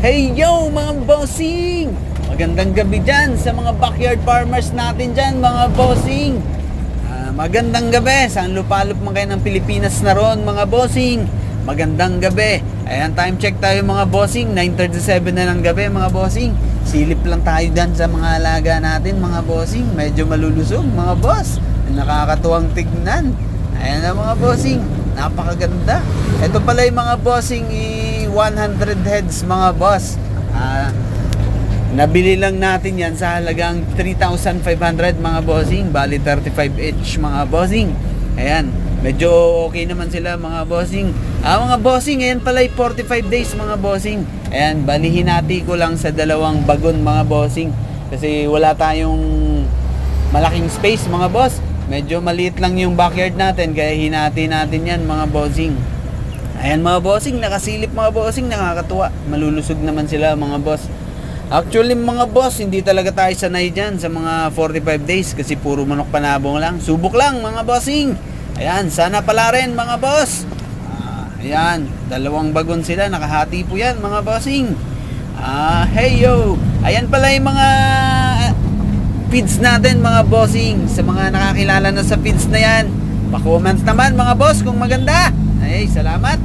Hey yo mga bossing! Magandang gabi dyan sa mga backyard farmers natin dyan mga bossing. Magandang gabi, saan lupalop man kayo ng Pilipinas na ron mga bossing. Magandang gabi. Ayan, time check tayo mga bossing, 9:37 na ng gabi mga bossing. Silip lang tayo dyan sa mga alaga natin mga bossing. Medyo malulusog mga boss, nakakatuwang tignan. Ayan na mga bossing, napakaganda. Ito pala yung mga bossing 100 heads mga boss. Nabili lang natin yan sa halagang 3,500 mga bossing. Bali 35 each mga bossing. Ayan, medyo okay naman sila mga bossing. Mga bossing, ayan pala 45 days mga bossing. Ayan, bali hinati ko lang sa dalawang bagon mga bossing. Kasi wala tayong malaking space mga boss. Medyo maliit lang yung backyard natin, kaya hinati natin yan mga bossing. Ayan mga bossing, nakasilip mga bossing, nakakatuwa. Malulusog naman sila mga boss. Actually mga boss, hindi talaga tayo sanay dyan sa mga 45 days kasi puro manok panabong lang. Subok lang mga bossing. Ayan, sana pala rin mga boss. Ayan, dalawang bagon sila, nakahati po yan mga bossing. Hey yo, ayan pala yung mga feeds natin mga bossing. Sa mga nakakilala na sa feeds na yan, pa-comment naman mga boss kung maganda. Ay, salamat.